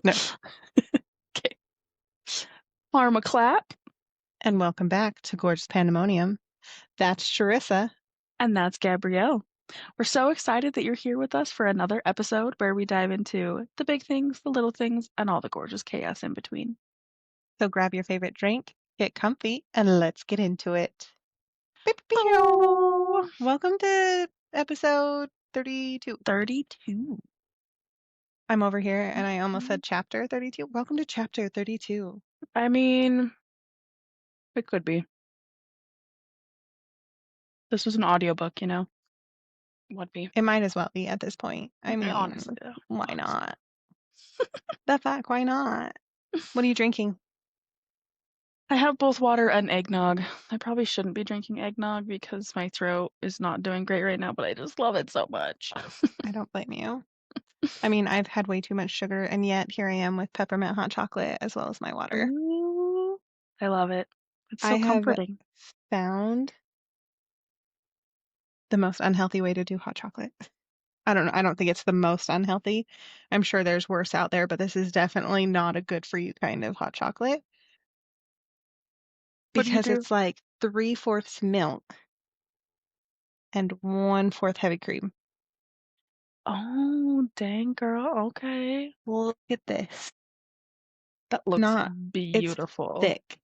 No. Okay. Arma clap. And welcome back to Gorgeous Pandemonium. That's Charyssa. And that's Gabrielle. We're so excited that you're here with us for another episode where we dive into the big things, the little things, and all the gorgeous chaos in between. So grab your favorite drink, get comfy, and let's get into it. Oh, Welcome to episode 32. 32. I'm over here and I almost said chapter 32. Welcome to chapter 32. I mean, it could be. This was an audiobook, Would be. It might as well be at this point. I mean, Honestly, why not? The fact, why not? What are you drinking? I have both water and eggnog. I probably shouldn't be drinking eggnog because my throat is not doing great right now, but I just love it so much. I don't blame you. I mean, I've had way too much sugar, and yet here I am with peppermint hot chocolate as well as my water. Ooh, I love it. It's so I have comforting. found the most unhealthy way to do hot chocolate. I don't know. I don't think it's the most unhealthy. I'm sure there's worse out there, but this is definitely not a good for you kind of hot chocolate What do you because do? it's like 3/4 milk and 1/4 heavy cream. Oh, dang, girl. Okay. Look at this. That looks Not, it's beautiful. thick.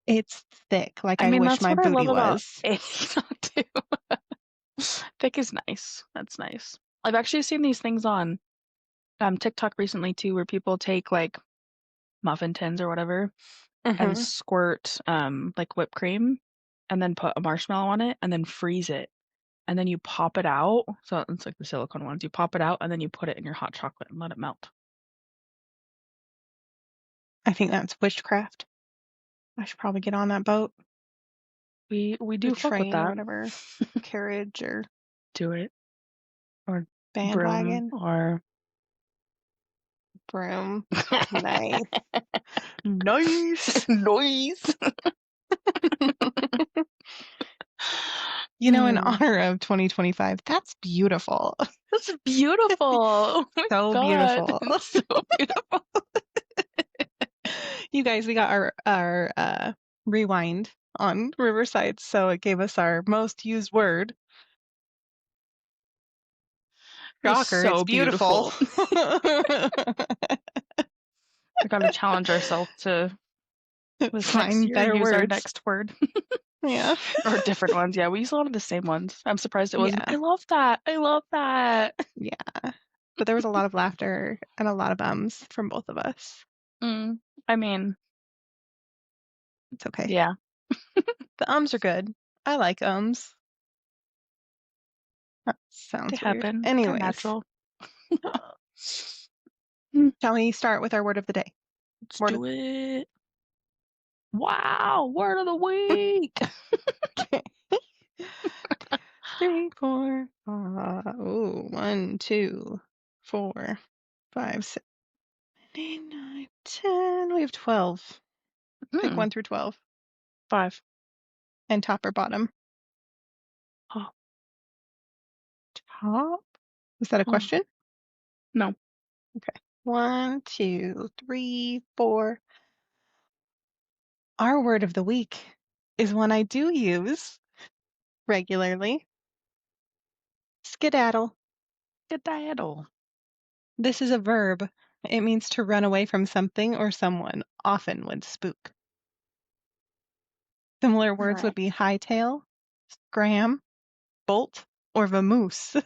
It's thick, like I I mean, wish that's my what I love booty about was. eggnog too. Thick is nice. That's nice. I've actually seen these things on TikTok recently too, where people take like muffin tins or whatever and Mm-hmm. squirt like whipped cream and then put a marshmallow on it and then freeze it. And then you pop it out. So it's like the silicone ones. You pop it out and then you put it in your hot chocolate and let it melt. I think that's witchcraft. I should probably get on that boat, We the do fuck with train or that. whatever, carriage or Do it. Or broom bandwagon, or broom. Nice. Nice. noise. In honor of 2025, that's beautiful. That's beautiful. Oh my So god. beautiful. It's so beautiful. You guys, we got our rewind on Riverside, so it gave us our most used word. It's Shocker, it's so beautiful. beautiful. We gotta challenge ourselves to this next Find year better use our words. next word. Yeah. Or different ones. Yeah, we use a lot of the same ones. I'm surprised it wasn't. Yeah. I love that. I love that. Yeah. But there was a lot of laughter and a lot of ums from both of us. I mean, It's okay. yeah. The ums are good. I like ums. That They sounds weird. happen. They're Anyways, natural. shall we start with our word of the day? Let's Word of do it. Wow, word of the week. Three, four, ooh, 1, 2, 4, 5, 6, 8, 9, 10. We have 12. Pick 1 through 12. 5. And top or bottom? Oh, Top? Is that a oh. question? No. Okay. 1, 2, 3, 4. Our word of the week is one I do use regularly. Skedaddle. Skedaddle. This is a verb. It means to run away from something or someone, often when spook. Similar words would Right. be hightail, scram, bolt, or vamoose.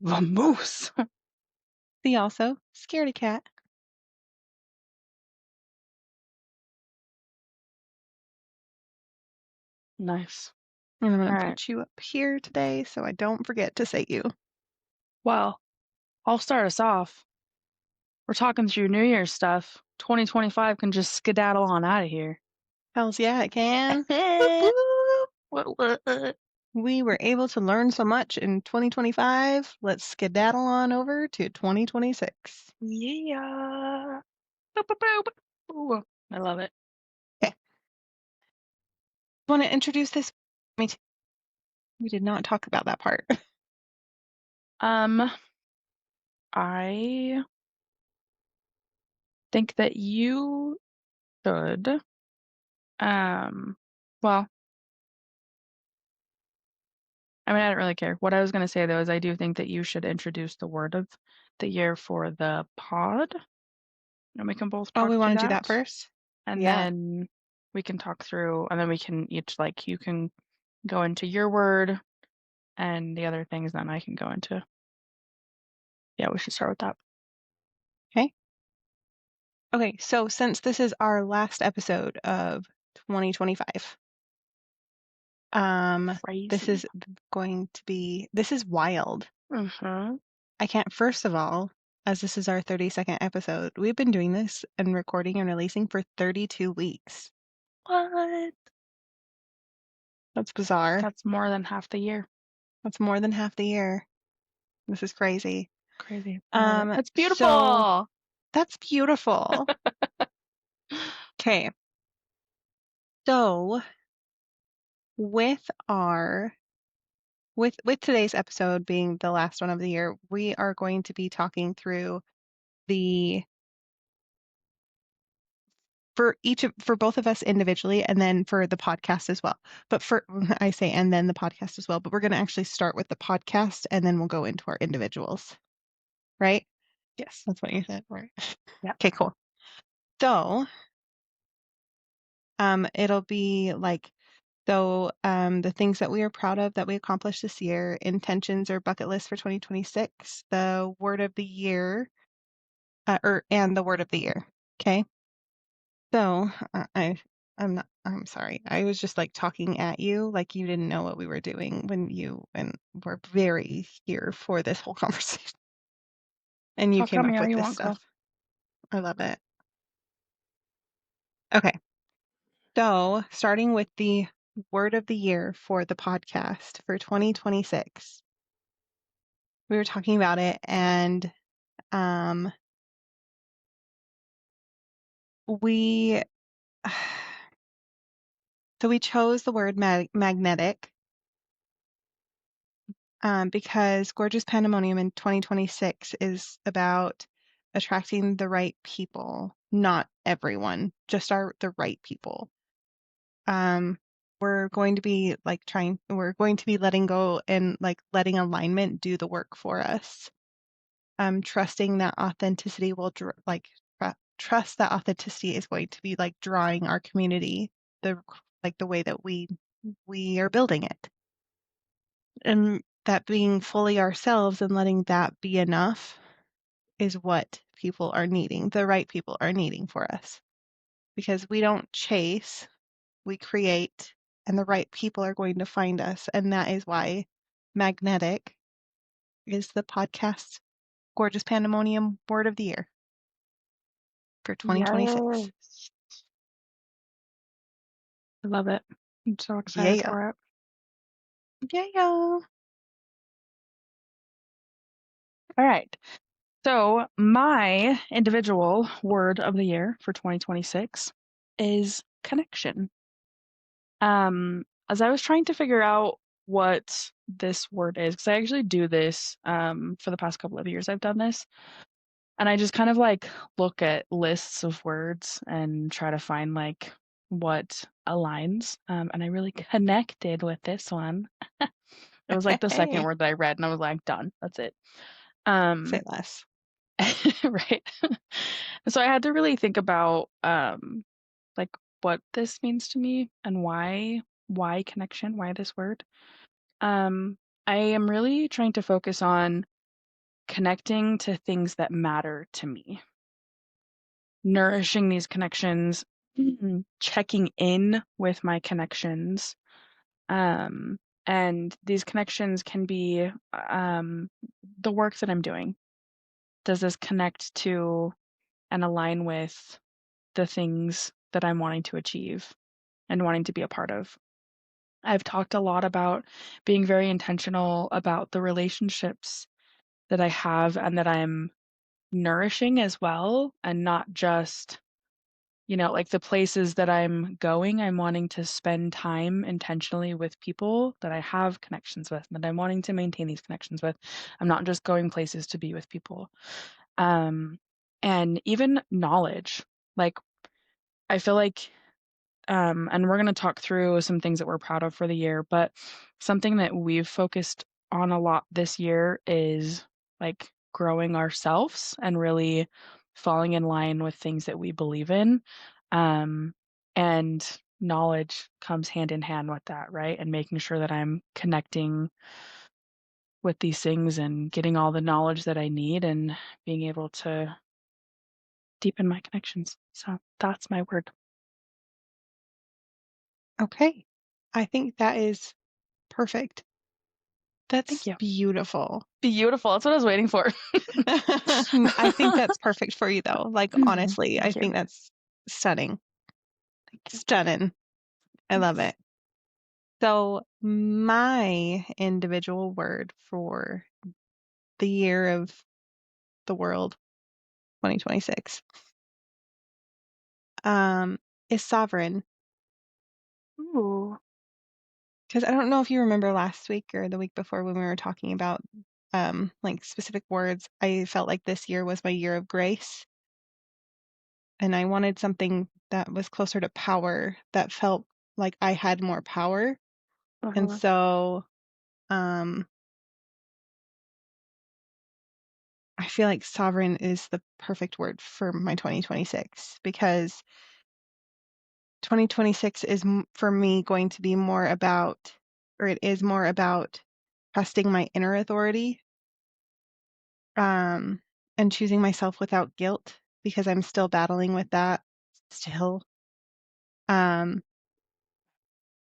Vamoose. See also scaredy cat. Nice. And I'm going All to right. put you up here today so I don't forget to say you. Well, I'll start us off. We're talking through New Year's stuff. 2025 can just skedaddle on out of here. Hells yeah, it can. Boop, boop. What? We were able to learn so much in 2025. Let's skedaddle on over to 2026. Yeah. Boop, boop, boop. Ooh, I love it. Okay. Want to introduce this? We did not talk about that part. I think that you should, well, I mean, I don't really care. What I was going to say though is I do think that you should introduce the word of the year for the pod, and we can both Oh, talk we through want to do that that, first? and Yeah. then we can talk through, and then we can each like you can go into your word, and the other things then I can go into. Yeah, we should start with that. Okay. Okay, so since this is our last episode of 2025, this Crazy. is this is wild. Mm-hmm. I can't, first of all, as this is our 32nd episode, we've been doing this and recording and releasing for 32 weeks. What? That's bizarre. That's more than half the year. That's more than half the year. This is crazy. Crazy. I love it. That's So beautiful. that's beautiful. Okay. So with our with today's episode being the last one of the year, we are going to be talking through the for both of us individually and then for the podcast as well. But for I say and then the podcast as well, but we're going to actually start with the podcast and then we'll go into our individuals. Right? Yes. That's what you said, right? Yeah. Okay, cool. So, it'll be like the things that we are proud of that we accomplished this year, intentions or bucket list for 2026, the word of the year, and the word of the year. Okay. So I'm sorry. I was just like talking at you like you didn't know what we were doing when you and were very here for this whole conversation. And you Talk came at me up all with you this want, girl. stuff. I love it. Okay. So, starting with the word of the year for the podcast for 2026. We were talking about it and um we so we chose the word magnetic because Gorgeous Pandemonium in 2026 is about attracting the right people, not everyone, just the right people. We're going to be we're going to be letting go and like letting alignment do the work for us. Trusting that authenticity will trust that authenticity is going to be like drawing our community the way that we are building it. And that being fully ourselves and letting that be enough is what people are needing, the right people are needing for us. Because we don't chase, we create, and the right people are going to find us. And that is why Magnetic is the podcast Gorgeous Pandemonium Word of the Year for 2026. Yes. I love it. I'm so excited Yeah. for it. Yeah. All right. So, my individual word of the year for 2026 is connection. As I was trying to figure out what this word is, because I actually do this for the past couple of years, I've done this. And I just kind of like look at lists of words and try to find like what aligns. And I really connected with this one. It was like the second Hey, word that I read, and I was like, done. That's it. say less. Right. So I had to really think about like what this means to me and why connection, why this word. Um, I am really trying to focus on connecting to things that matter to me, nourishing these connections, checking in with my connections. Um, and these connections can be the work that I'm doing. Does this connect to and align with the things that I'm wanting to achieve and wanting to be a part of? I've talked a lot about being very intentional about the relationships that I have and that I'm nourishing as well, and not just, like the places that I'm going, I'm wanting to spend time intentionally with people that I have connections with, and that I'm wanting to maintain these connections with. I'm not just going places to be with people. Um, and even knowledge. Like, I feel like, and we're going to talk through some things that we're proud of for the year, but something that we've focused on a lot this year is like growing ourselves and really falling in line with things that we believe in. And knowledge comes hand in hand with that, right? And making sure that I'm connecting with these things and getting all the knowledge that I need and being able to deepen my connections. So that's my word. Okay. I think that is perfect. Thank That's you. beautiful. Beautiful. That's what I was waiting for. I think that's perfect for you, though. Like, honestly, I Thank you. think that's stunning. Thank you. Stunning. I love it. So, my individual word for the year of the world, 2026, is sovereign. Ooh. Because I don't know if you remember last week or the week before when we were talking about like specific words. I felt like this year was my year of grace, and I wanted something that was closer to power, that felt like I had more power. And Uh-huh. so I feel like sovereign is the perfect word for my 2026, because 2026 is for me going to be more about, or it is more about trusting my inner authority, and choosing myself without guilt, because I'm still battling with that still. Um,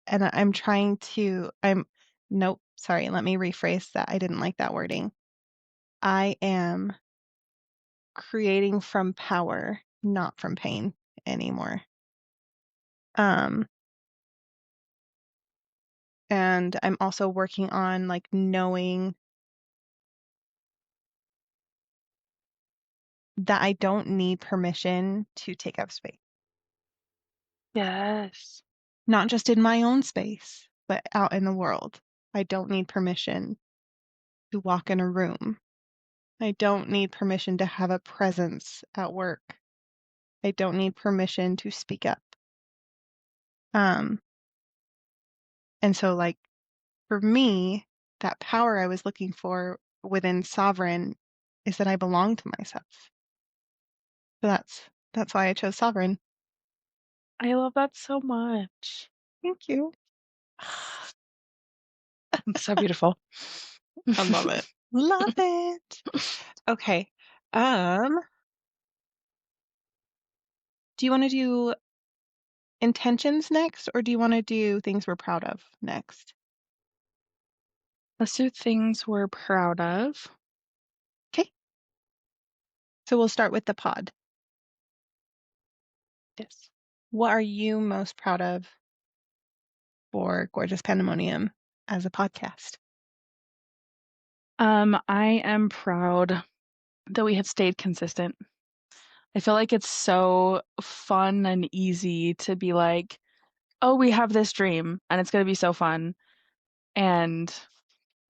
and I'm trying to, nope, sorry, let me rephrase that. I didn't like that wording. I am creating from power, not from pain anymore. Um, and I'm also working on like knowing that I don't need permission to take up space, Yes. not just in my own space, but out in the world. I don't need permission to walk in a room. I don't need permission to have a presence at work. I don't need permission to speak up. Um, and so like for me, that power I was looking for within sovereign is that I belong to myself. So that's why I chose sovereign. I love that so much. Thank you. It's so beautiful. I love it. Love it. Okay. Um, do you want to do intentions next, or do you want to do things we're proud of next? Let's do things we're proud of. Okay. So we'll start with the pod. Yes. What are you most proud of for Gorgeous Pandemonium as a podcast? I am proud that we have stayed consistent. I feel like it's so fun and easy to be like, oh, we have this dream and it's going to be so fun. And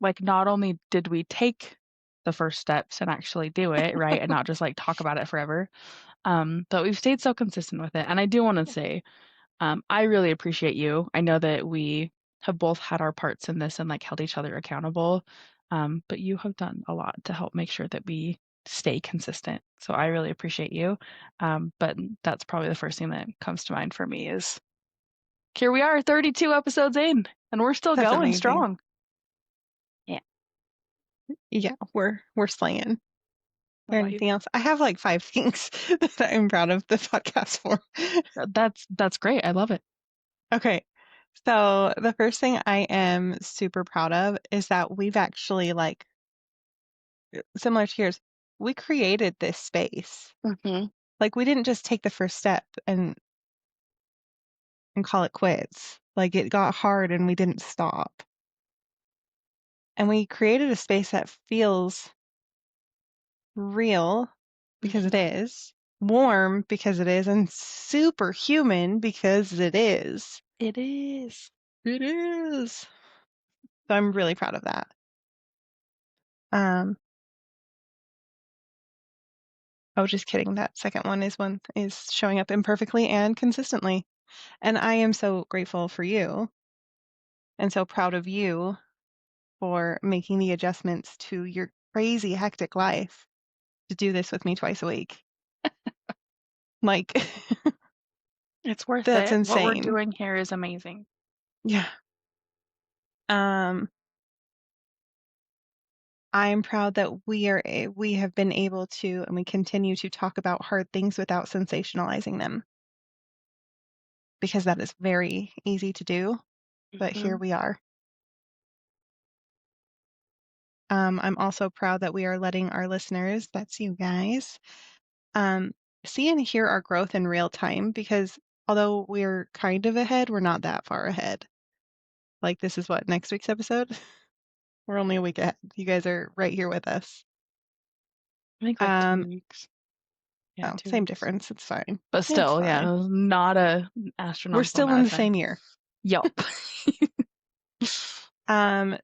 like, not only did we take the first steps and actually do it, right? And not just like talk about it forever. But we've stayed so consistent with it. And I do want to say, I really appreciate you. I know that we have both had our parts in this and like held each other accountable. But you have done a lot to help make sure that we stay consistent. So I really appreciate you. But that's probably the first thing that comes to mind for me is here we are 32 episodes in and we're still That's going amazing. strong. Yeah. Yeah, we're slaying. I Or love you. anything else? I have like 5 things that I'm proud of the podcast for. That's great. I love it. Okay. So the first thing I am super proud of is that we've actually like similar to yours, we created this space. Mm-hmm. Like we didn't just take the first step and call it quits. Like it got hard and we didn't stop. And we created a space that feels real because it Mm-hmm. is, warm because it is, and super human because it is. It is. It is. So I'm really proud of that. Um, Oh, just kidding. That second one is showing up imperfectly and consistently. And I am so grateful for you and so proud of you for making the adjustments to your crazy hectic life to do this with me twice a week. Like, It's worth that's it. What we're insane. doing here is amazing. Yeah. Um, I'm proud that we have been able to, and we continue to talk about hard things without sensationalizing them, because that is very easy to do, but here Hmm. we are. I'm also proud that we are letting our listeners, that's you guys, um, see and hear our growth in real time, because although we're kind of ahead, we're not that far ahead. Like, this is what, next week's episode? We're only a week ahead. You guys are right here with us. I think like 2 Um, weeks. Yeah, oh, 2 same weeks. difference. It's fine. But It's still, yeah, fine. it was not a We're astronomical still amount in of the time. same year. Yup.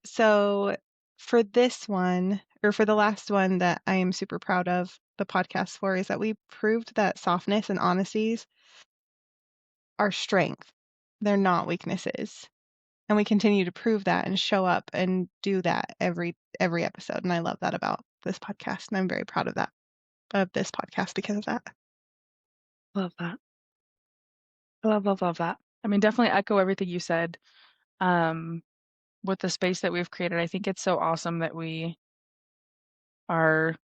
So for this one, or for the last one that I am super proud of the podcast for, is that we proved that softness and honesties are strength. They're not weaknesses. And we continue to prove that and show up and do that every episode. And I love that about this podcast. And I'm very proud of this podcast because of that. Love that. Love that. I mean, definitely echo everything you said. Um, with the space that we've created, I think it's so awesome that we are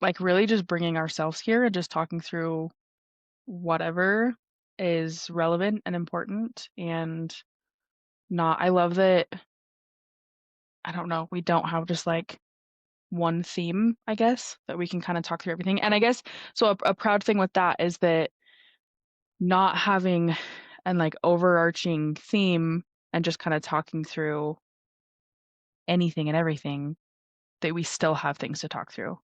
like really just bringing ourselves here and just talking through whatever is relevant and important and not, I love that, I don't know, we don't have just like one theme, I guess, that we can kind of talk through everything. And I guess, so a proud thing with that is that not having an like overarching theme and just kind of talking through anything and everything, that we still have things to talk through.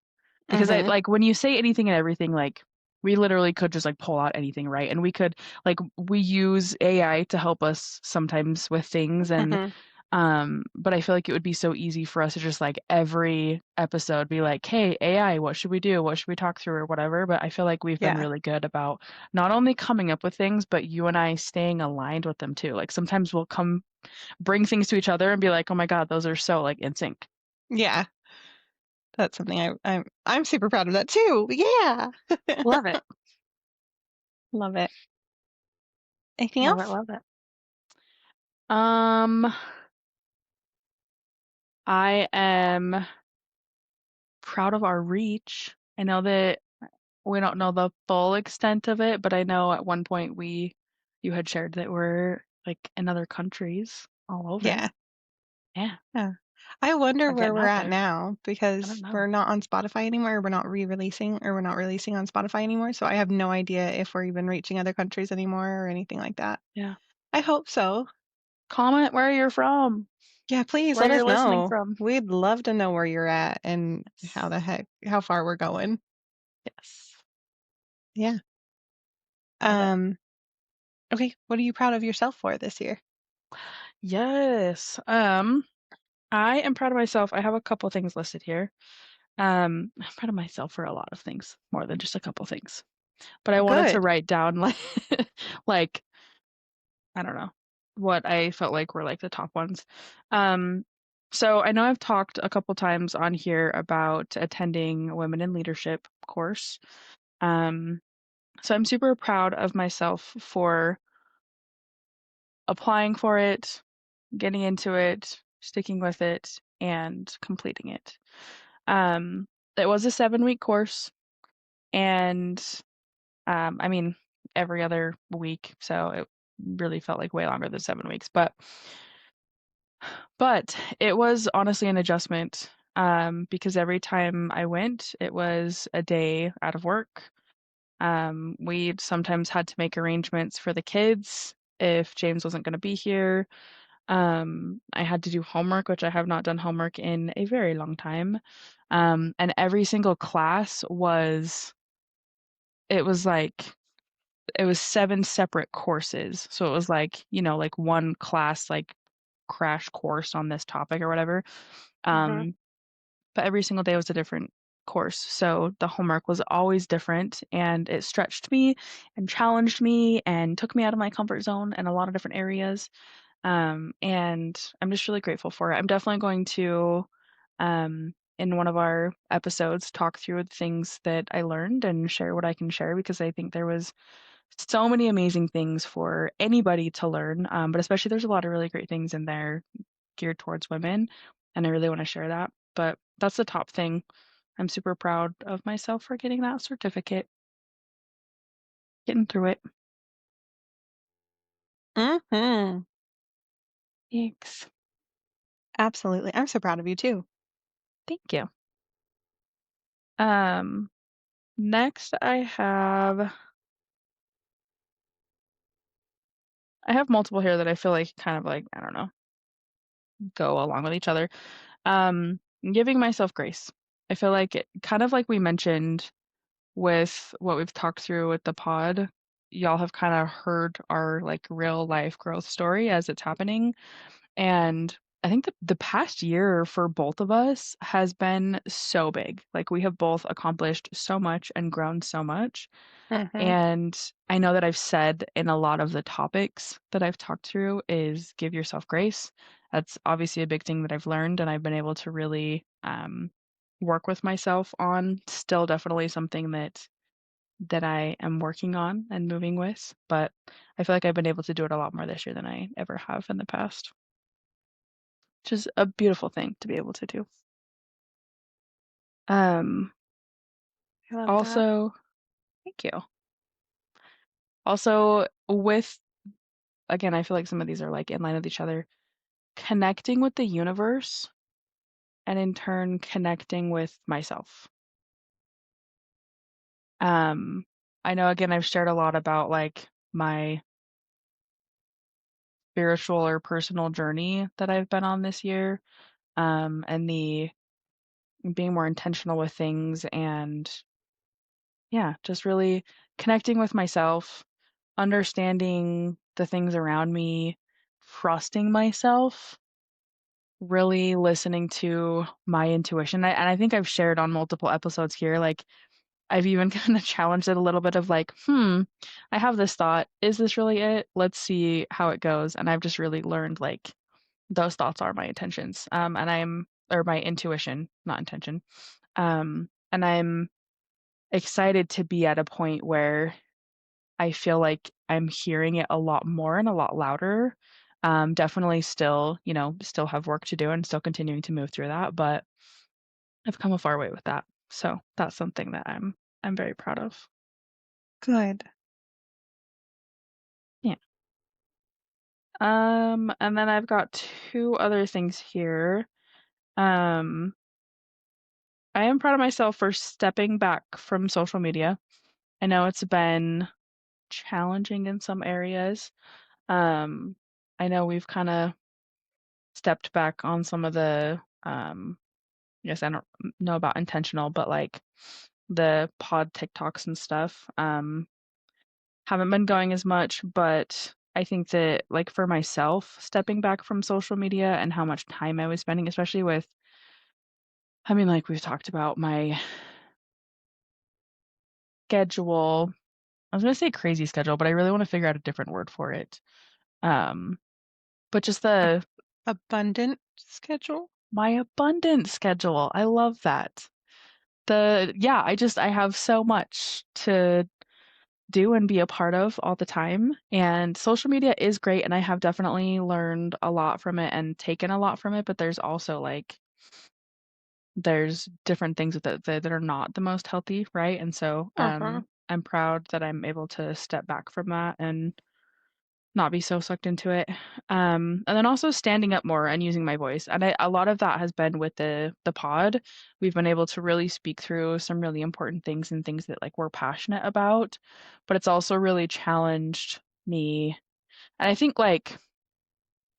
Because I Mm-hmm. like when you say anything and everything, like we literally could just like pull out anything, right? And we could like we use AI to help us sometimes with things and Mm-hmm. but I feel like it would be so easy for us to just like every episode be like, "Hey, AI, what should we do? What should we talk through or whatever?" But I feel like we've been Yeah. really good about not only coming up with things, but you and I staying aligned with them too. Like sometimes we'll come bring things to each other and be like, "Oh my God, those are so like in sync." Yeah. That's something I'm super proud of that too. Yeah. Love it. Love it. Anything Love it, else? love it. Um, I am proud of our reach. I know that we don't know the full extent of it, but I know at one point you had shared that we're like in other countries all over. Yeah. Yeah, Yeah. I wonder we're where getting we're out at there. now I don't because know. we're not on Spotify anymore. We're not re-releasing or we're not releasing on Spotify anymore. So I have no idea if we're even reaching other countries anymore or anything like that. Yeah. I hope so. Comment where you're from, Yeah, please where let you're us listening know. from. We'd love to know where you're at and Yes. how far we're going. Yes. Yeah. Love it. Um, okay, what are you proud of yourself for this year? Yes. I am proud of myself. I have a couple things listed here. I'm proud of myself for a lot of things, more than just a couple things. But I wanted to Good. write down like like I don't know what I felt like were like the top ones. Um, so I know I've talked a couple times on here about attending a Women in Leadership course. Um, so I'm super proud of myself for applying for it, getting into it, sticking with it, and completing it. Um, it was a 7-week course, and I mean, every other week, so it really felt like way longer than 7 weeks. But it was honestly an adjustment because every time I went, it was a day out of work. We sometimes had to make arrangements for the kids if James wasn't going to be here. I had to do homework, which I have not done homework in a very long time. And every single class it was like it was 7 separate courses. So it was like, like one class, like crash course on this topic or whatever. Hmm. But every single day was a different course, so the homework was always different, and it stretched me and challenged me and took me out of my comfort zone in a lot of different areas. And I'm just really grateful for it. I'm definitely going to, in one of our episodes, talk through the things that I learned and share what I can share, because I think there was so many amazing things for anybody to learn. But especially there's a lot of really great things in there geared towards women, and I really want to share that. But that's the top thing. I'm super proud of myself for getting that certificate, getting through it. Mm-hmm. Thanks. Absolutely. I'm so proud of you too. Thank you. Um, Next I have multiple here that I feel like kind of like, I don't know, go along with each other. Giving myself grace. I feel like kind of like we mentioned with what we've talked through with the pod, y'all have kind of heard our like real life growth story as it's happening. And I think the past year for both of us has been so big. Like we have both accomplished so much and grown so much. Mm-hmm. And I know that I've said in a lot of the topics that I've talked through is give yourself grace. That's obviously a big thing that I've learned and I've been able to really work with myself on. Still definitely something that I am working on and moving with, but I feel like I've been able to do it a lot more this year than I ever have in the past, which is a beautiful thing to be able to do. Um, I love that. Also, thank you. Also, with again, I feel like some of these are like in line with each other. Connecting with the universe and in turn connecting with myself. Um, I know again I've shared a lot about like my spiritual or personal journey that I've been on this year, and the being more intentional with things and yeah, just really connecting with myself, understanding the things around me, trusting myself, really listening to my intuition. And I think I've shared on multiple episodes here, like I've even kind of challenged it a little bit of like, I have this thought. Is this really it? Let's see how it goes. And I've just really learned like those thoughts are my intentions. Or my intuition, not intention. And I'm excited to be at a point where I feel like I'm hearing it a lot more and a lot louder. Definitely still, still have work to do and still continuing to move through that, but I've come a far way with that. So that's something that I'm very proud of. Good. Yeah. And then I've got two other things here. Um, I am proud of myself for stepping back from social media. I know it's been challenging in some areas. Um, I know we've kind of stepped back on some of the I guess I don't know about intentional, but like the pod TikToks and stuff. Haven't been going as much, but I think that like for myself, stepping back from social media and how much time I was spending, especially with I mean, like we've talked about my schedule. I was gonna say crazy schedule, but I really want to figure out a different word for it. Um, but just A the abundant schedule. my abundant schedule. I love that. I have so much to do and be a part of all the time. And social media is great and I have definitely learned a lot from it and taken a lot from it, but there's also like there's different things with it that are not the most healthy, right? And so Uh-huh. I'm proud that I'm able to step back from that and not be so sucked into it. And then also standing up more and using my voice. And a lot of that has been with the pod. We've been able to really speak through some really important things and things that like we're passionate about, but it's also really challenged me. And I think like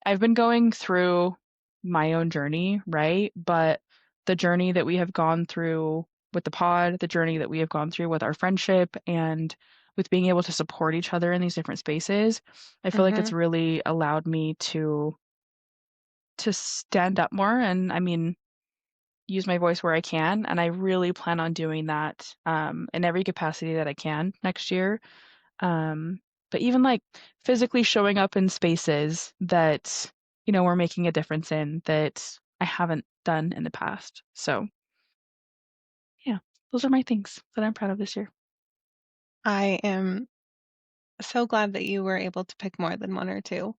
I've been going through my own journey, right? But the journey that we have gone through with the pod, the journey that we have gone through with our friendship and with being able to support each other in these different spaces, I feel like Mm-hmm. it's really allowed me to stand up more. And I mean, use my voice where I can, and I really plan on doing that in every capacity that I can next year. Um, but even like physically showing up in spaces that, we're making a difference in that I haven't done in the past. So, yeah, those are my things that I'm proud of this year. I am so glad that you were able to pick more than one or two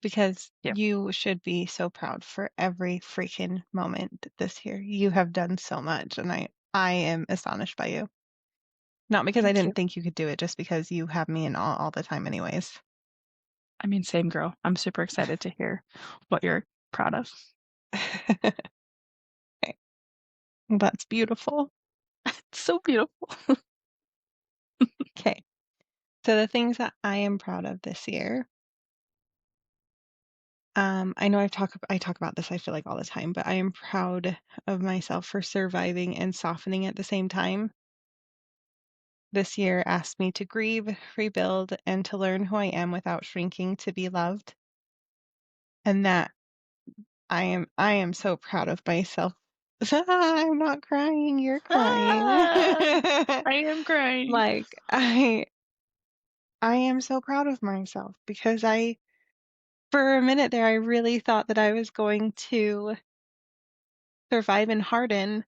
because Yeah. you should be so proud for every freaking moment this year. You have done so much, and I am astonished by you. Not because I Thank you. didn't think you could do it, just because you have me in awe all the time, anyways. I mean, same girl. I'm super excited to hear what you're proud of. Okay. That's beautiful. It's so beautiful. Okay. So the things that I am proud of this year, I know I talk about this, I feel like all the time, but I am proud of myself for surviving and softening at the same time. This year asked me to grieve, rebuild, and to learn who I am without shrinking to be loved. And that I am so proud of myself. I'm not crying, you're crying. Ah, I am crying. Like I am so proud of myself because for a minute there I really thought that I was going to survive and harden,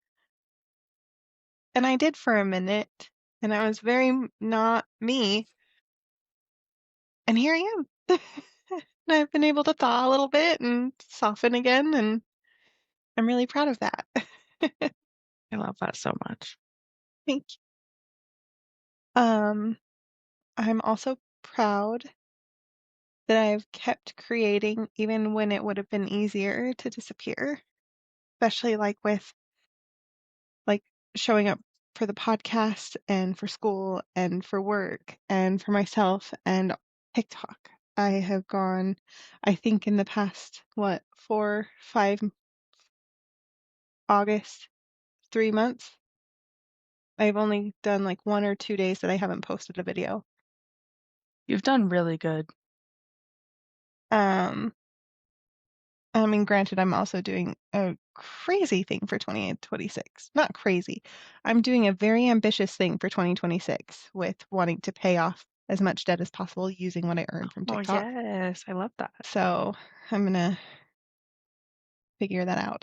and I did for a minute, and I was very not me, and here I am. And I've been able to thaw a little bit and soften again, and I'm really proud of that. I love that so much. Thank you. I'm also proud that I've kept creating even when it would have been easier to disappear, especially like with like showing up for the podcast and for school and for work and for myself and TikTok. I have gone, I think in the past, what, 4, 5 August, 3 months, I've only done like 1 or 2 days that I haven't posted a video. You've done really good. Um, I mean, granted, I'm also doing a crazy thing for 2026. Not crazy. I'm doing a very ambitious thing for 2026 with wanting to pay off as much debt as possible using what I earn from Oh, TikTok. yes. I love that. So I'm gonna figure that out.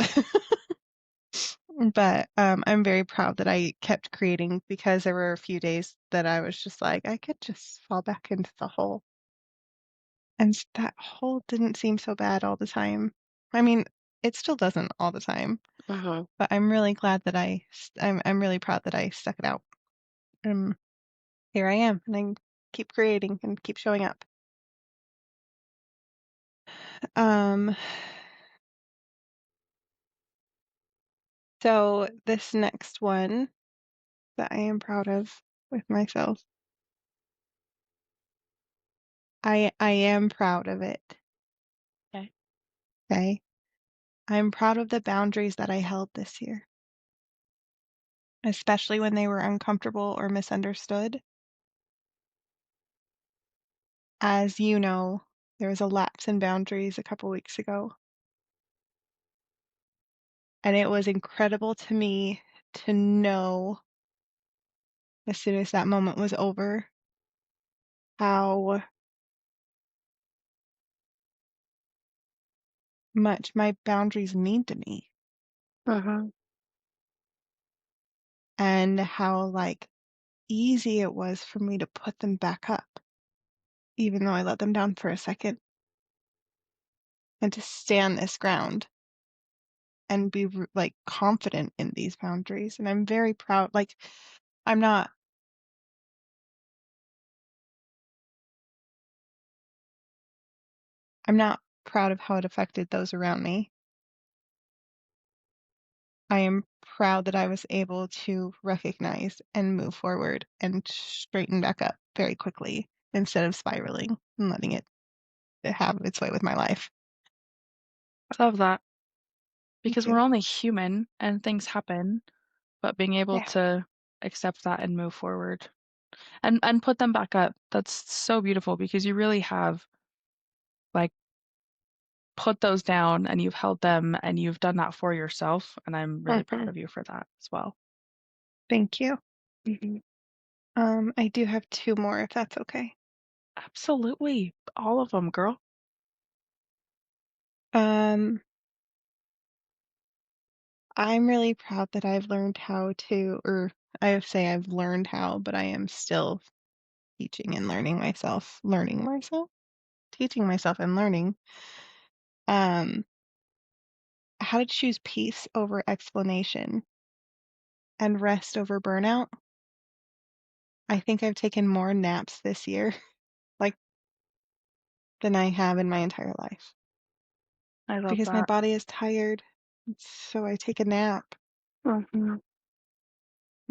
But I'm very proud that I kept creating because there were a few days that I was just like, I could just fall back into the hole. And that hole didn't seem so bad all the time. I mean, it still doesn't all the time. Uh-huh. But I'm really glad that I'm really proud that I stuck it out. Um, Here I am, and I keep creating and keep showing up. Um, so this next one that I am proud of with myself, I am proud of it. Okay. Okay. I'm proud of the boundaries that I held this year, especially when they were uncomfortable or misunderstood. As you know, there was a lapse in boundaries a couple weeks ago, and it was incredible to me to know as soon as that moment was over how much my boundaries mean to me Uh-huh. and how like easy it was for me to put them back up even though I let them down for a second and to stand this ground and be like confident in these boundaries, and I'm very proud. Like I'm not I'm not proud of how it affected those around me. I am proud that I was able to recognize and move forward and straighten back up very quickly instead of spiraling and letting it have its way with my life. I love that Thank because we're you. only human and things happen, but being able Yeah. to accept that and move forward and put them back up. That's so beautiful because you really have like put those down and you've held them and you've done that for yourself. And I'm really proud Mhm. of you for that as well. Thank you. Mm-hmm. I do have two more, if that's okay. Absolutely. All of them, girl. Um, I'm really proud that I've learned how to, or I say I've learned how, but I am still teaching and learning myself, teaching myself and learning, um, how to choose peace over explanation and rest over burnout. I think I've taken more naps this year, like, than I have in my entire life I love because my that. body is tired. So I take a nap, Mm-hmm.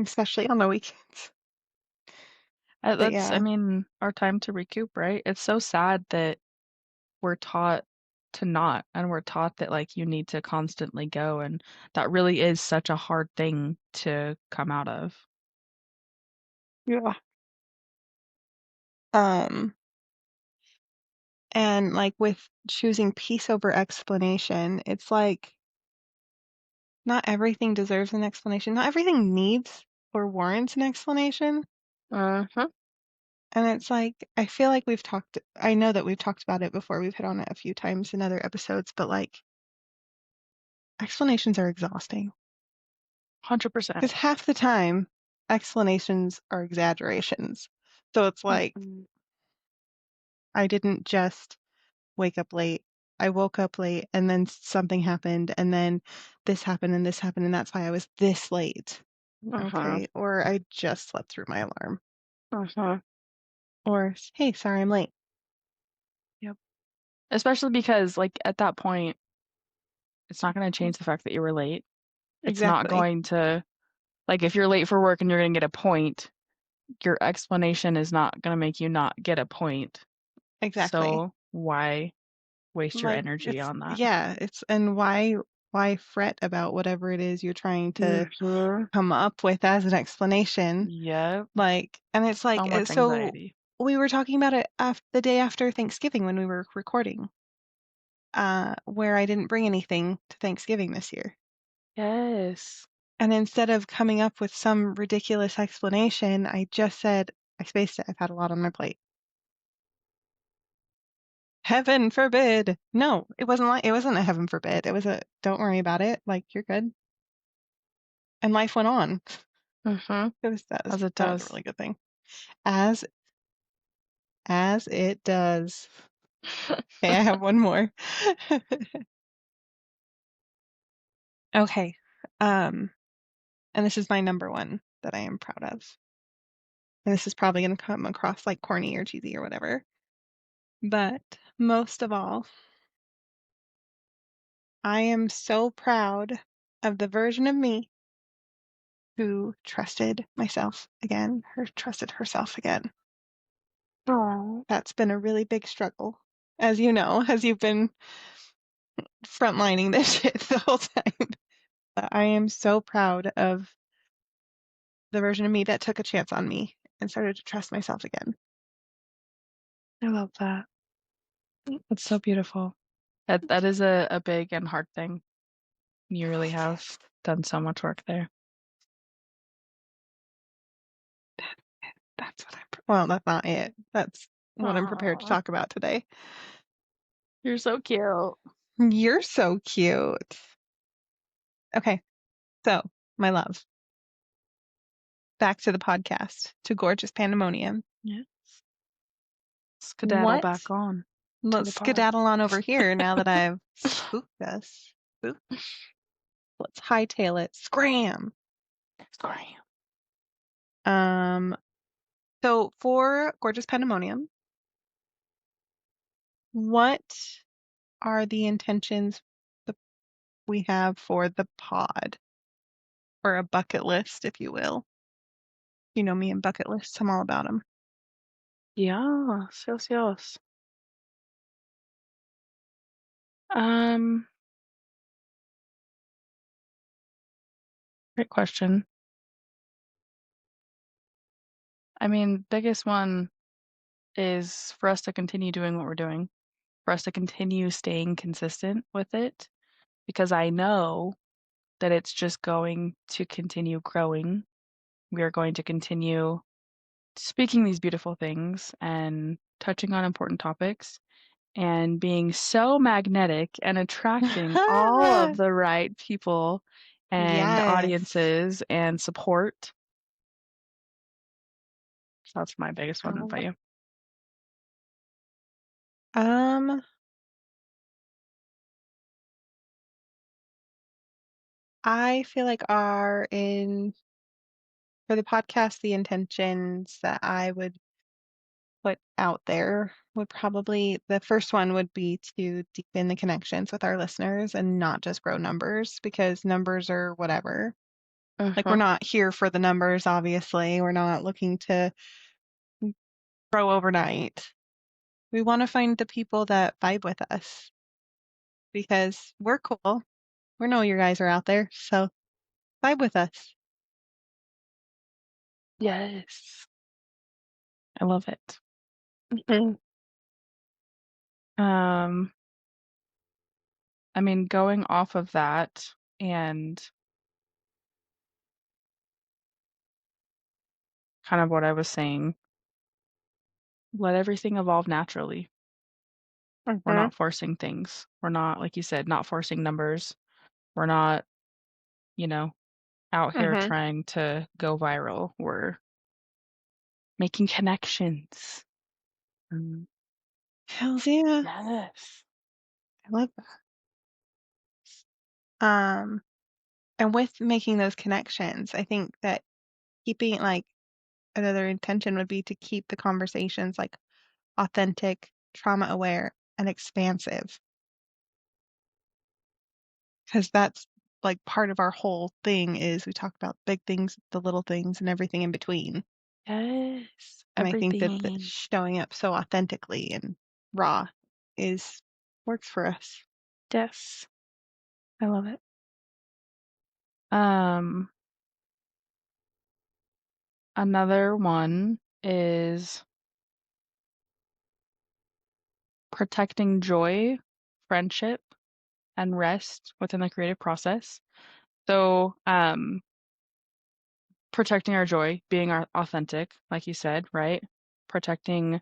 especially on the weekends. But That's, I yeah, mean, our time to recoup, right? It's so sad that we're taught to not, and we're taught that like you need to constantly go, and that really is such a hard thing to come out of. yeah. Um, and like with choosing peace over explanation, it's like not everything deserves an explanation. Not everything needs or warrants an explanation. Uh-huh. And it's like, I feel like I know that we've talked about it before. We've hit on it a few times in other episodes, but like explanations are exhausting 100%. because half the time explanations are exaggerations. So it's like, Mhm. I didn't just wake up late. I woke up late and then something happened and then this happened and that's why I was this late. Uh-huh. Okay. Or I just slept through my alarm. Uh-huh. Or, hey, sorry, I'm late. Yep. Especially because like at that point, it's not going to change the fact that you were late. It's not Exactly. going to, like, if you're late for work and you're going to get a point, your explanation is not going to make you not get a point. Exactly. So why waste your Like energy on that? yeah, and why fret about whatever it is you're trying to Mm-hmm. come up with as an explanation? Yep. Like, and it's So like, much so anxiety. we were talking about it the day after Thanksgiving when we were recording, where I didn't bring anything to Thanksgiving this year. Yes. And instead of coming up with some ridiculous explanation, I just said, I spaced it. I've had a lot on my plate. Heaven forbid. No, it wasn't a heaven forbid. It was a don't worry about it. Like you're good. And life went on. Mm-hmm. As it That was a does. really good thing. As as it does. Okay, I have one more. Okay. Um, and this is my number one that I am proud of. And this is probably going to come across like corny or cheesy or whatever. But most of all, I am so proud of the version of me who trusted myself again, or trusted herself again. Oh. That's been a really big struggle, as you know, as you've been frontlining this shit the whole time. But I am so proud of the version of me that took a chance on me and started to trust myself again. I love that. It's so beautiful. That is a big and hard thing. You really have done so much work there. That's what well, that's not it. That's what I'm prepared to Aw. talk about today. You're so cute. You're so cute. Okay, so my love, back to the podcast, to Gorgeous Pandemonium. Yeah. Skedaddle What? back on to Let's the pod. skedaddle on over here now that I've spooked us. Spook. Let's hightail it. Scram. Scram. Um, so for Gorgeous Pandemonium, what are the intentions that we have for the pod? Or a bucket list, if you will. You know me and bucket lists. I'm all about them. Yes, yes, yes. Um, Great question. I mean, biggest one is for us to continue doing what we're doing. for us to continue staying consistent with it, because I know that it's just going to continue growing. We are going to continue speaking these beautiful things and touching on important topics and being so magnetic and attracting all of the right people and Yes. audiences and support. So that's my biggest one. What about you? Um, I feel like for the podcast, the intentions that I would put out there would probably, the first one would be to deepen the connections with our listeners and not just grow numbers, because numbers are whatever. Like, we're not here for the numbers, obviously. We're not looking to grow overnight. We want to find the people that vibe with us because we're cool. We know you guys are out there, so vibe with us. Yes. I love it. Mhm. I mean, going off of that and kind of what I was saying, let everything evolve naturally. We're Mhm. not forcing things. We're not, like you said, not forcing numbers. We're not, you know, out here Mhm. trying to go viral. We're making connections. Mm, Hells yeah. yes. I love that. And with making those connections, I think that keeping like another intention would be to keep the conversations like authentic, trauma aware, and expansive. Because that's like part of our whole thing is we talk about big things, the little things, and everything in between. Yes. And I think that Everything. showing up so authentically and raw is works for us. Yes. I love it. Um, Another one is protecting joy, friendship, and rest within the creative process. So, protecting our joy, being our authentic, like you said, right? Protecting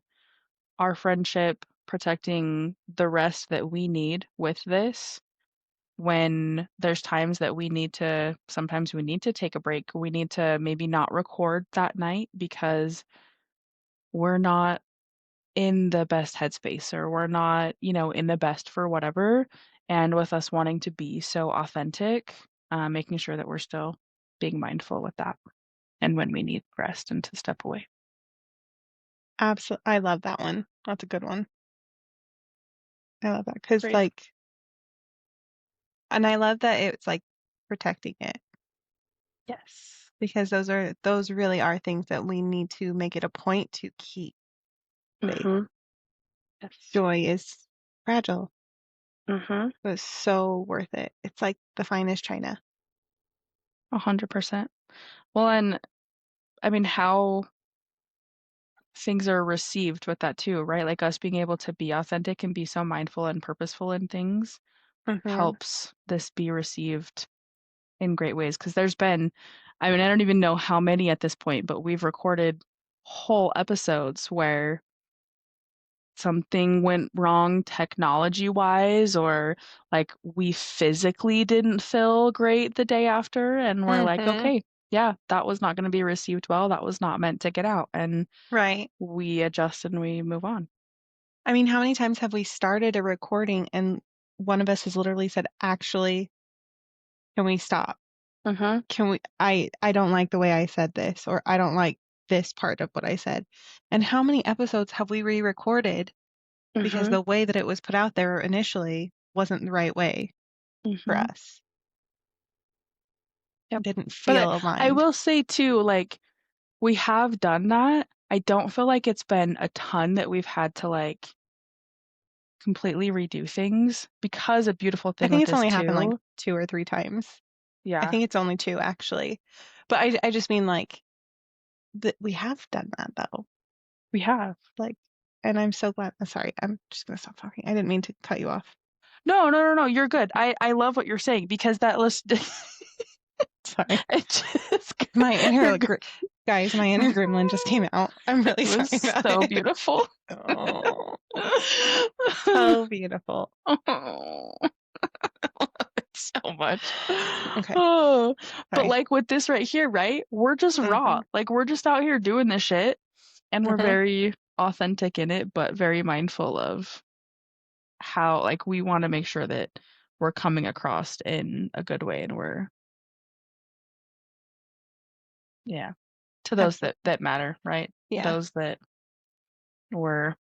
our friendship, protecting the rest that we need with this. When there's times that sometimes we need to take a break. We need to maybe not record that night because we're not in the best headspace or we're not, in the best for whatever. And with us wanting to be so authentic, making sure that we're still being mindful with that and when we need rest and to step away. Absolutely. I love that one. That's a good one. I love that because Great. like, and I love that it's like protecting it Yes. because those really are things that we need to make it a point to keep safe. Mm-hmm. Yes. Joy is fragile, Mm-hmm. but it's so worth it. It's like the finest china. 100%. Well, and I mean, how things are received with that too, right? Like us being able to be authentic and be so mindful and purposeful in things Hmm. helps this be received in great ways. Because I mean, I don't even know how many at this point, but we've recorded whole episodes where something went wrong technology wise, or like we physically didn't feel great the day after. And we're like, Hmm. okay, yeah, that was not going to be received well. That was not meant to get out. And Right. we adjust and we move on. I mean, how many times have we started a recording and one of us has literally said, actually, can we stop? Mm-hmm. I don't like the way I said this, or I don't like this part of what I said. And how many episodes have we re-recorded because Mm-hmm. the way that it was put out there initially wasn't the right way for Mm-hmm. us. Yep. Didn't But feel I aligned. will say too, like we have done that. I don't feel like it's been a ton that we've had to like completely redo things, because a beautiful I thing think with it's this only happened like too. 2 or 3 times. I Yeah, think it's only two actually. But I just mean like that we have done that though. we have. Like, and I'm so glad. Sorry, I'm just gonna stop talking. I didn't mean to cut you off. No. You're good. I love what you're saying because that list. Sorry. It just My you're inner good. guys, my inner gremlin just came out. I'm really It was sorry about so it. beautiful. Oh, so beautiful. Oh, so much. Okay, Oh, but sorry. like with this right here, right? We're just raw. Mm-hmm. Like we're just out here doing this shit and we're Mm-hmm. very authentic in it, but very mindful of how like we want to make sure that we're coming across in a good way and we're yeah, to those that Absolutely. matter, right? Yeah. Those that we're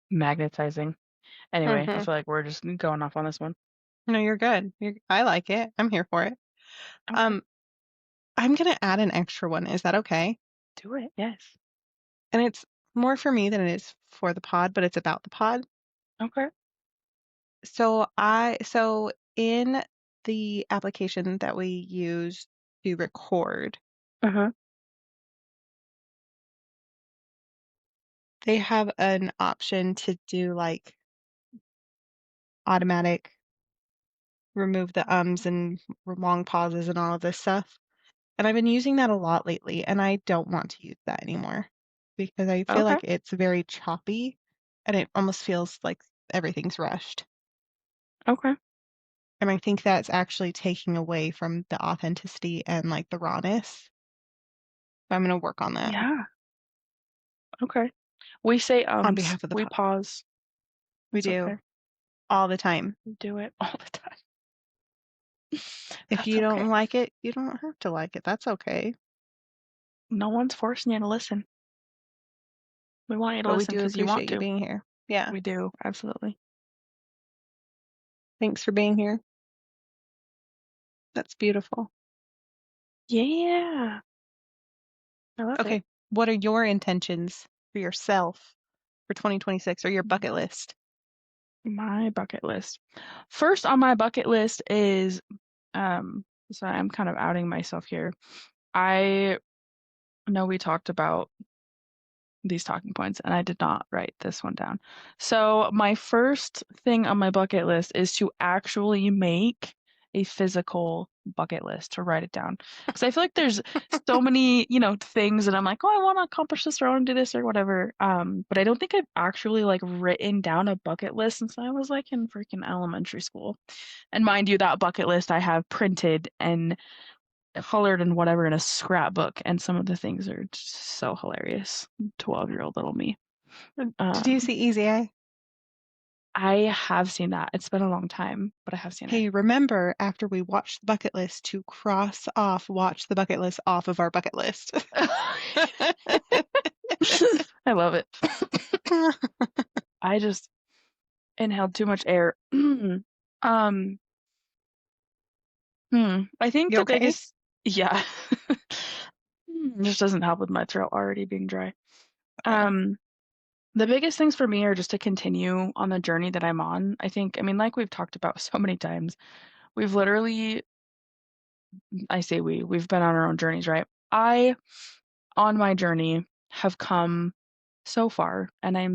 magnetizing. Anyway, I Mm-hmm. feel like we're just going off on this one. No, you're good. I like it. I'm here for it. Okay. Um, I'm gonna add an extra one. Is that okay? Do it. Yes. And it's more for me than it is for the pod, but it's about the pod. Okay. So in the application that we use to record, Uh-huh. they have an option to do like automatic remove the ums and long pauses and all of this stuff. And I've been using that a lot lately, and I don't want to use that anymore because I feel Okay. like it's very choppy and it almost feels like everything's rushed. Okay. And I think that's actually taking away from the authenticity and like the rawness. So I'm going to work on that Yeah. Okay. We say on ums. behalf of the We pod. pause. We It's do okay. all the time. We do it all the time. If That's you okay. don't like it, you don't have to like it. That's okay. No one's forcing you to listen. We want you to But we listen do because you want appreciate you to. being here. Yeah. We do. Absolutely. Thanks for being here. That's beautiful. Yeah. I love it. Okay. What are your intentions for yourself for 2026 or your bucket list? My bucket list. First on my bucket list is so I'm kind of outing myself here. I know we talked about these talking points and I did not write this one down. So my first thing on my bucket list is to actually make a physical bucket list to write it down. Because I feel like there's so many, things that I'm like, oh, I want to accomplish this or I want to do this or whatever. But I don't think I've actually like written down a bucket list since I was like in freaking elementary school. And mind you, that bucket list I have printed and colored and whatever in a scrapbook, and some of the things are just so hilarious. 12-year-old little me. Did you Um, see Easy Eye? I have seen that. It's been a long time, but I have seen it. Hey, remember after we watch the bucket list to watch the bucket list off of our bucket list. I love it. I just inhaled too much air. um, I think You the okay? biggest, yeah, just doesn't help with my throat already being dry. Okay. Um, The biggest things for me are just to continue on the journey that I'm on. I mean, like we've talked about so many times, we've literally, I say we've been on our own journeys, right? On my journey, have come so far. And I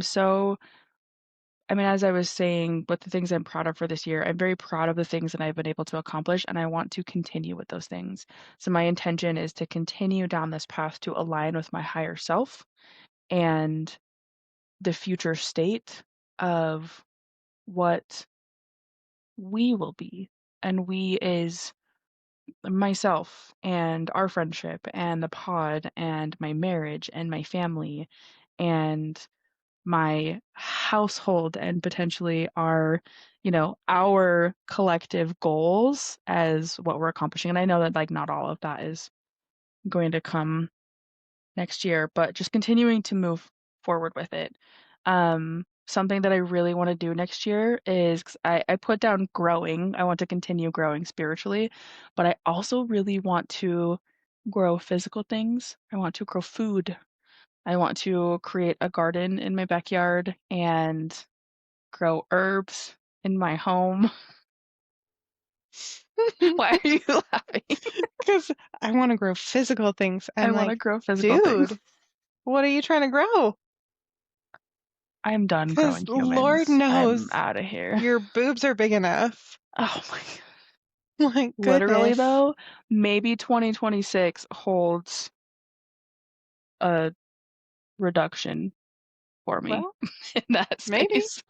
mean, as I was saying, with the things I'm proud of for this year, I'm very proud of the things that I've been able to accomplish, and I want to continue with those things. So my intention is to continue down this path to align with my higher self and the future state of what we will be. And we is myself and our friendship and the pod and my marriage and my family and my household and potentially our collective goals as what we're accomplishing. And I know that like not all of that is going to come next year, but just continuing to move forward with it. Something that I really want to do next year is 'cause I put down growing. I want to continue growing spiritually, but I also really want to grow physical things. I want to grow food. I want to create a garden in my backyard and grow herbs in my home. Why are you laughing? Because I want to grow physical things. I I'm want to like, grow physical things. dude, what are you trying to grow? I'm done Because growing Lord humans. I'm knows out of here. your boobs are big enough. Oh my My Literally goodness. though, maybe 2026 holds a reduction for me Well, in that maybe. space.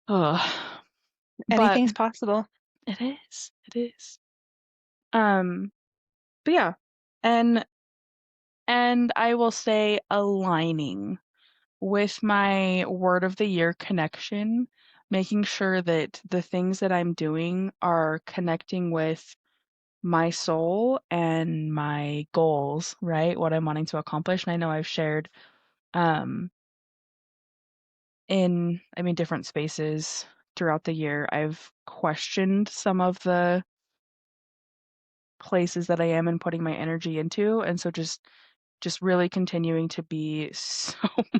Ugh. But Anything's possible. it is. It is. Um, but yeah. And I will say aligning with my word of the year connection, making sure that the things that I'm doing are connecting with my soul and my goals, right? What I'm wanting to accomplish. And I know I've shared um in different spaces throughout the year, I've questioned some of the places that I am and putting my energy into. And so just really continuing to be so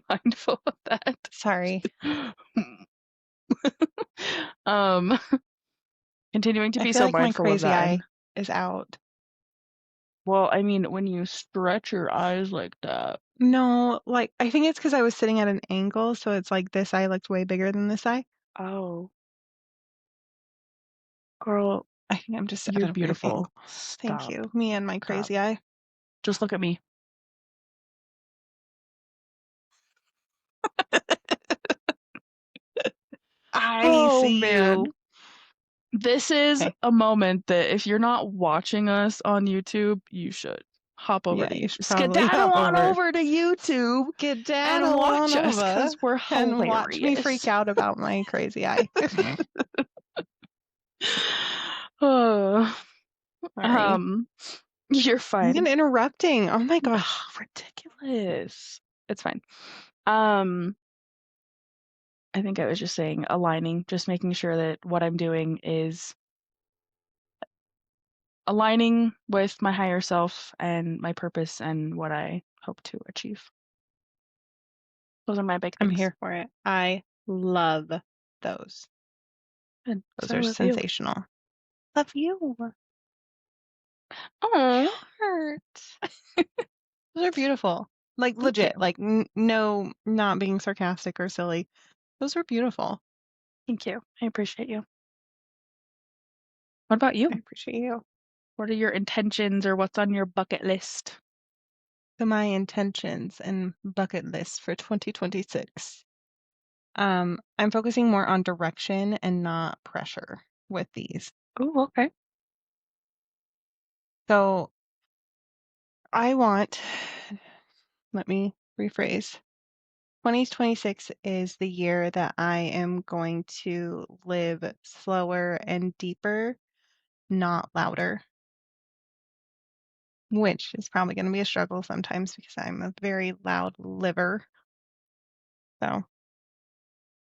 mindful of that. Sorry. um Continuing to I be feel so like my mindful of crazy that. eye And is out. well, when you stretch your eyes like that. No, like, I think it's because I was sitting at an angle, so it's like this eye looked way bigger than this eye. Oh, girl, I think I'm just at you're a weird angle. beautiful. Thank Stop. you. Me and my Stop. crazy eye. Just look at me. I Oh see man. you. This is Okay. a moment that if you're not watching us on YouTube, you should hop over Yeah, to you should probably Skedaddle hop on over. over to YouTube Get and daddle watch on us over because we're and watch me freak hilarious. out about my crazy eye. Oh, Sorry. you're I'm fine. interrupting. Oh my gosh. Oh, ridiculous. It's fine. Um, I think I was just saying aligning, just making sure that what I'm doing is aligning with my higher self and my purpose and what I hope to achieve. Those are my big I'm things. here for it. I love those. Good. Those So I are love you. sensational. Love you. My Oh, heart. Those are beautiful. Like thank you. legit. Like no, not being sarcastic or silly. Those are beautiful. Thank you. I appreciate you. What about I you? appreciate you. What are your intentions or what's on your bucket list? So my intentions and bucket list for 2026. I'm focusing more on direction and not pressure with these. Oh, okay. So I want, let me rephrase. 2026 is the year that I am going to live slower and deeper, not louder, which is probably going to be a struggle sometimes because I'm a very loud liver. So,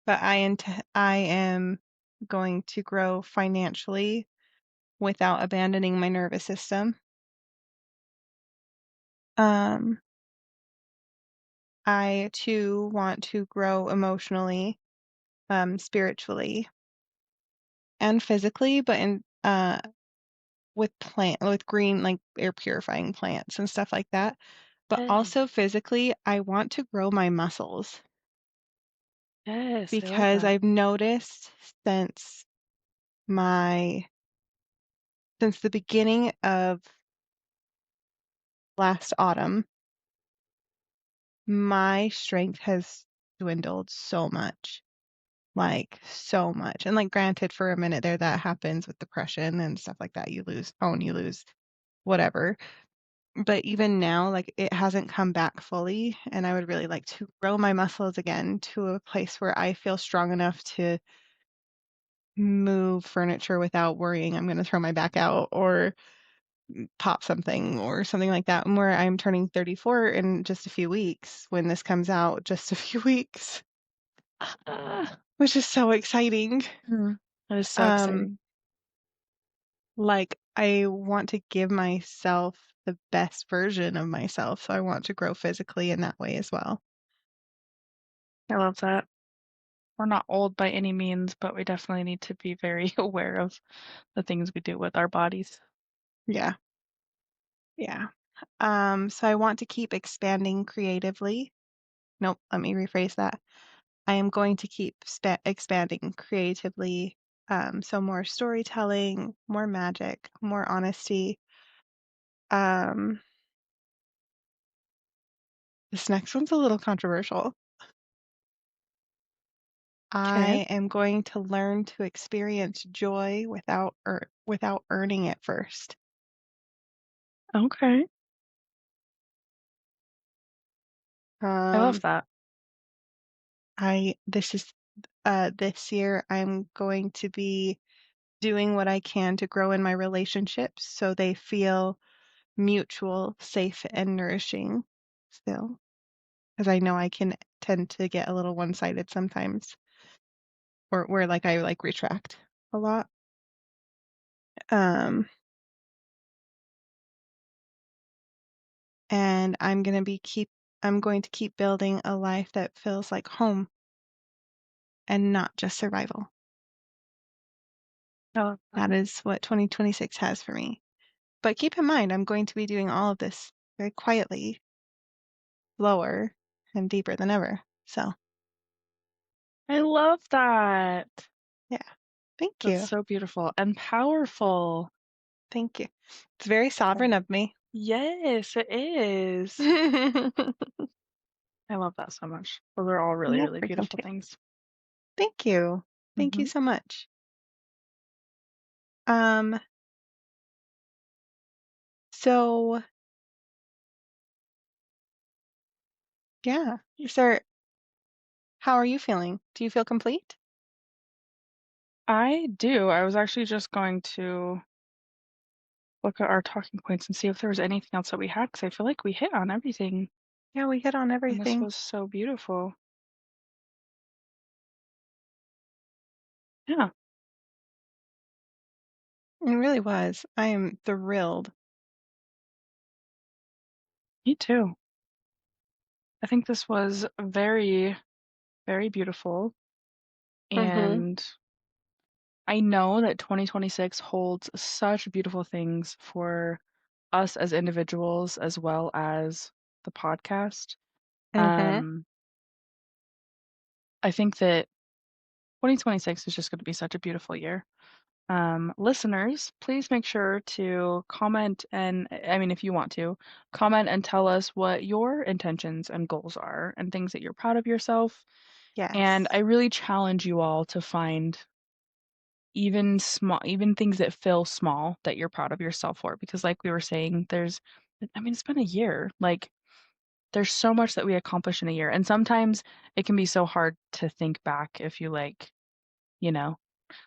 but I am going to grow financially without abandoning my nervous system. Um, I too want to grow emotionally, spiritually, and physically, but in with green like air purifying plants and stuff like that. But Yes. also physically, I want to grow my muscles Yes, I love because that. I've noticed since my since the beginning of last autumn, my strength has dwindled so much. Like so much. And like granted for a minute there that happens with depression and stuff like that. You lose tone, you lose whatever. But even now, like it hasn't come back fully. And I would really like to grow my muscles again to a place where I feel strong enough to move furniture without worrying I'm going to throw my back out or pop something or something like that. And where I'm turning 34 in just a few weeks when this comes out, just a few weeks, which is so exciting. That is so Um, exciting. like I want to give myself the best version of myself. So I want to grow physically in that way as well. I love that. We're not old by any means, but we definitely need to be very aware of the things we do with our bodies. Yeah. Yeah. So I want to keep expanding creatively. nope, let me rephrase that. I am going to keep expanding creatively. So more storytelling, more magic, more honesty. Um, this next one's a little controversial. Okay. I am going to learn to experience joy without earning it first. Okay. I love Um, that. I this is this year I'm going to be doing what I can to grow in my relationships so they feel mutual, safe, and nourishing still. Because I know I can tend to get a little one-sided sometimes, or where like I like retract a lot. Um, and I'm going to keep building a life that feels like home and not just survival. I love that. That is what 2026 has for me. But keep in mind, I'm going to be doing all of this very quietly, lower, and deeper than ever. So, I love that. yeah. Thank That's you. so beautiful and powerful. Thank you. It's very sovereign of me. Yes, it is. You I love that so much. Those are all really, have really freedom beautiful too. things. Thank you. Thank you Hmm. so much. Um, so yeah. Sir, how are you feeling? Do you feel complete? I do. I was actually just going to look at our talking points and see if there was anything else that we had, because I feel like we hit on everything, Yeah, we hit on and this everything. was so beautiful. Yeah, It really was. I am thrilled. me too. I think this was very, very beautiful, Mm-hmm. and I know that 2026 holds such beautiful things for us as individuals as well as the podcast. Mm-hmm. Um, I think that 2026 is just going to be such a beautiful year. Listeners, please make sure to comment and, I mean, if you want to, comment and tell us what your intentions and goals are and things that you're proud of yourself. And I Yes. really challenge you all to find even things that feel small that you're proud of yourself for, because like we were saying, I mean, it's been a year. Like, there's so much that we accomplish in a year, and sometimes it can be so hard to think back if you you know,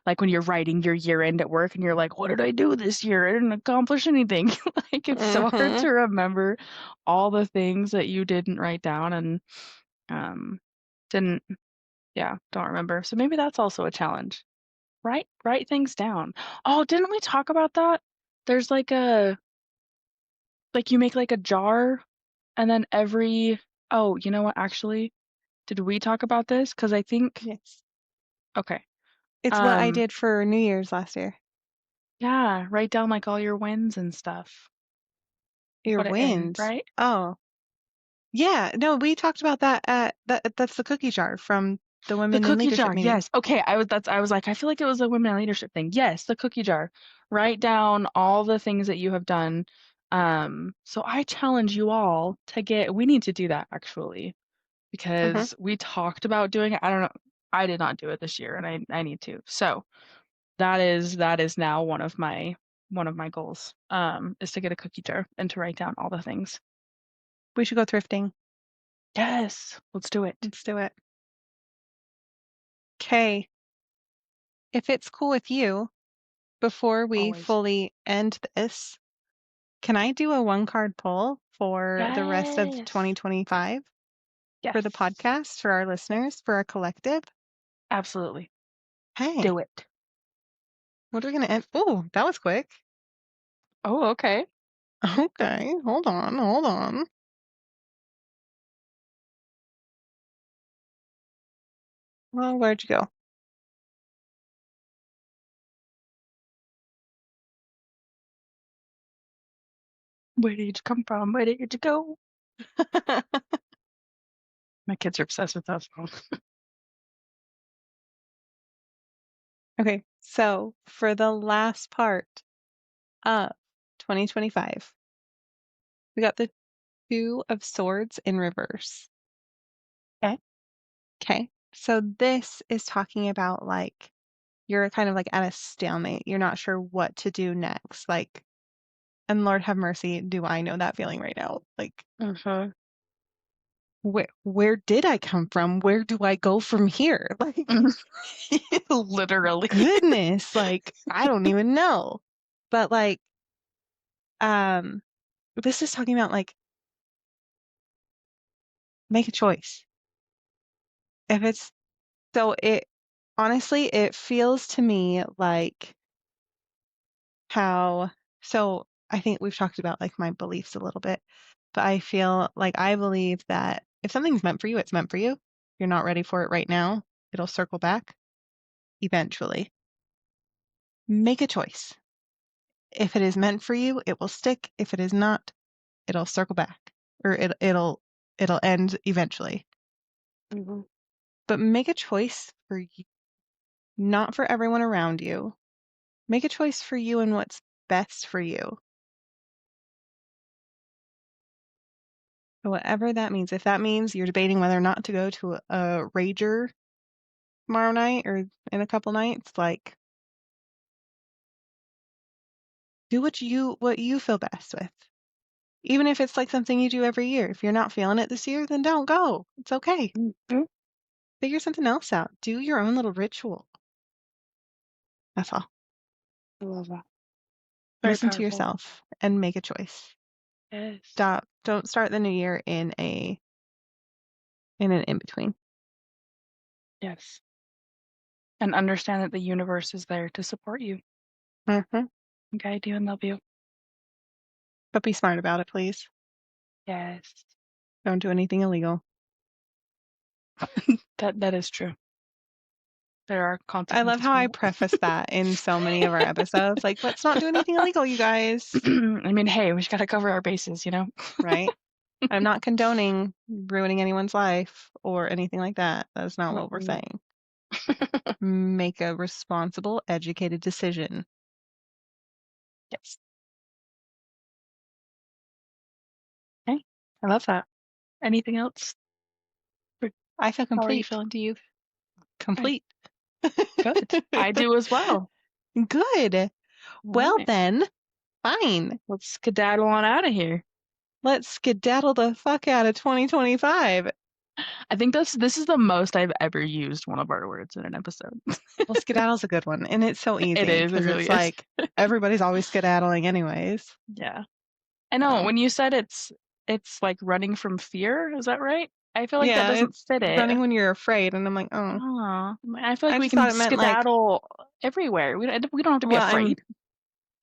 like when you're writing your year end at work and you're like, what did I do this year? I didn't accomplish anything. Like, it's so hard Mm-hmm. to remember all the things that you didn't write down and um didn't yeah, don't remember. So maybe that's also a challenge. Write things down. Oh, didn't we talk about that? There's like you make like a jar and then oh, you know what, actually? Did we talk about this? Because I think Yes. okay. It's what I Um, did for New Year's last year. yeah, write down like all your wins and stuff. Your Put it in, wins. right? Oh, yeah. No, we talked about that that's the cookie jar from the The Women in cookie Leadership jar, meeting. yes. Okay, I was like, I feel like it was a women in leadership thing. Yes, the cookie jar. Write down all the things that you have done. So I challenge you all we need to do that actually, Mm-hmm. because we talked about doing it. I don't know. I did not do it this year and I need to. So that is now one of my goals. Is to get a cookie jar and to write down all the things. We should go thrifting. Yes, let's do it. Let's do it. Okay. If it's cool with you, before we Always. fully end this, can I do a one card pull for the rest of Yes. 2025 for the Yes. podcast, for our listeners, for our collective? Absolutely. Hey, Do it. what are we going to end? Oh, that was quick. Oh, okay. Okay, hold on, hold on. Well, where'd you go? Where did you come from? Where did you go? My kids are obsessed with that song. Okay, so for the last part of 2025, we got the Two of Swords in reverse. Okay. Okay, so this is talking about like you're kind of like at a stalemate. You're not sure what to do next. Like, and Lord have mercy, do I know that feeling right now? Like, Mm-hmm. where did I come from? Where do I go from here? Like, Literally. goodness, like I don't even know. But like, um, this is talking about like make a choice. If it's so it honestly it feels to me like how so I think we've talked about like my beliefs a little bit, but I feel like I believe that if something's meant for you, it's meant for you. If you're not ready for it right now, it'll circle back eventually. Make a choice. If it is meant for you, it will stick. If it is not, it'll circle back or it'll end eventually. Mm-hmm. But make a choice for you, not for everyone around you. Make a choice for you and what's best for you. Whatever that means. If that means you're debating whether or not to go to a rager tomorrow night or in a couple nights, like do what you feel best with. Even if it's like something you do every year. If you're not feeling it this year, then don't go. It's okay. Mm-hmm. Figure something else out. Do your own little ritual. That's all. I love that. Very Listen to powerful. yourself and make a choice. Yes. Don't start the new year in an in-between. Yes. And understand that the universe is there to support you Hmm. and guide you and love you. But be smart about it, please. Yes. Don't do anything illegal. That is true. There are I love consequences how for I that. preface that in so many of our episodes. Like, let's not do anything illegal, you guys. I mean, hey, we just gotta cover our bases, you know? Right? I'm not condoning ruining anyone's life or anything like that. That's not what we're Mm-mm. saying. Make a responsible, educated decision. Yes. Okay. I love that. Anything else? Or I feel how are you complete. feeling? Do you? I Complete. good. I do as well. Good. All Well, right. then, fine. Let's skedaddle on out of here. Let's skedaddle the fuck out of 2025. I think this is the most I've ever used one of our words in an episode. Well, skedaddle's a good one, and it's so It easy is, it because really it's is. like everybody's always skedaddling anyways. Yeah. I know So, when you said it's like running from fear, is that right? I feel like that yeah, doesn't it's fit it. running when you're afraid, and I'm like, oh, Oh, I feel like I we just can thought it meant like, skedaddle everywhere. We don't have to be well, afraid.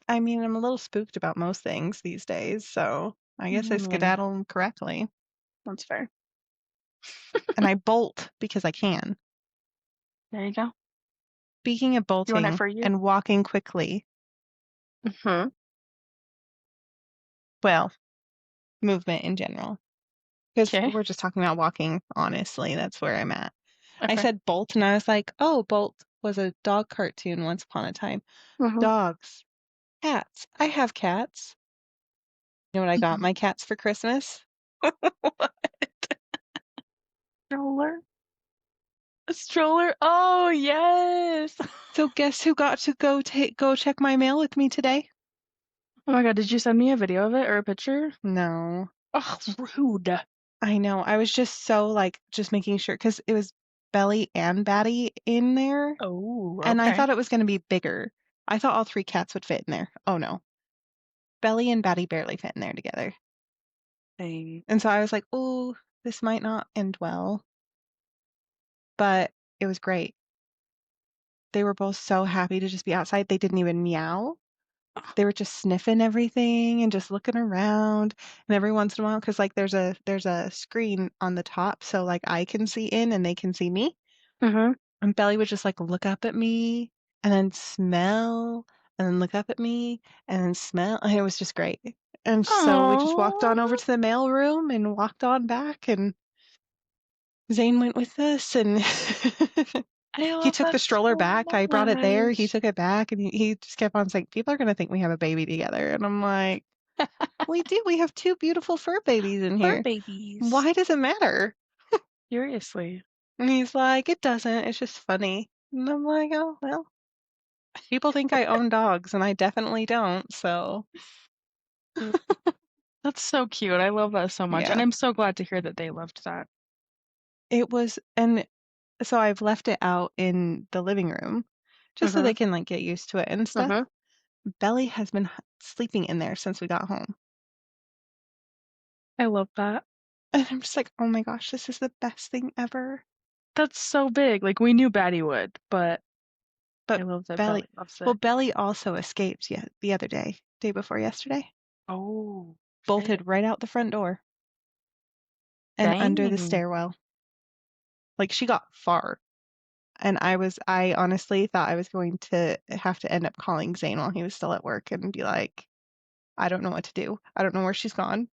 I mean, I'm a little spooked about most things these days, so I I guess I mean, skedaddle correctly. that's fair. And I bolt because I can. There you go. Speaking of You want it bolting for you? and walking quickly, Mm-hmm. well, movement in general, because Okay. we're just talking about walking, honestly, that's where I'm at. I Okay. said Bolt, and I was like, oh, Bolt was a dog cartoon once upon a time. Mm-hmm. Dogs, cats. I have cats. You know what I got my cats for Christmas? Stroller? A stroller? Oh, yes. So guess who got to go check my mail with me today? Oh my God, did you send me a video of it or a picture? No. Oh, rude. I know. I was just so like just making sure because it was Belly and Batty in there, Oh, and I okay. thought it was going to be bigger. I thought all three cats would fit in there. Oh no. Belly and Batty barely fit in there together. Dang. And so I was like, "Oh, this might not end well." But it was great. They were both so happy to just be outside. They didn't even meow. They were just sniffing everything and just looking around. And every once in a while, because like there's a screen on the top, so like I can see in and they can see me. Mm-hmm. And Belly would just like look up at me and then smell and then look up at me and then smell. And it was just great. And so we just walked on over Oh, to the mail room and walked on back and Zane went with us, and I he love took the that stroller so back. I brought it there. He much. took it back, and he just kept on saying, "People are gonna think we have a baby together." And I'm like, "We do. We have two beautiful fur babies in Fur here. babies. Why does it matter?" Seriously. And he's like, "It doesn't. It's just funny." And I'm like, "Oh, well, people think I own dogs, and I definitely don't, so." Mm, that's so cute. I love that so much. And Yeah. I'm so glad to hear that they loved that. It was, and so I've left it out in the living room just so Mm-hmm. they can, like, get used to it and stuff. Mm-hmm. Belly has been sleeping in there since we got home. I love that. And I'm just like, "Oh my gosh, this is the best thing ever." That's so big. Like we knew Batty would, but I But love that Belly, Belly loves well, it. Belly also escaped the other day before yesterday. Oh, shit. Bolted right out the front door and under the Dang. stairwell. Like, she got far. And I honestly thought I was going to have to end up calling Zane while he was still at work and be like, "I don't know what to do. I don't know where she's gone.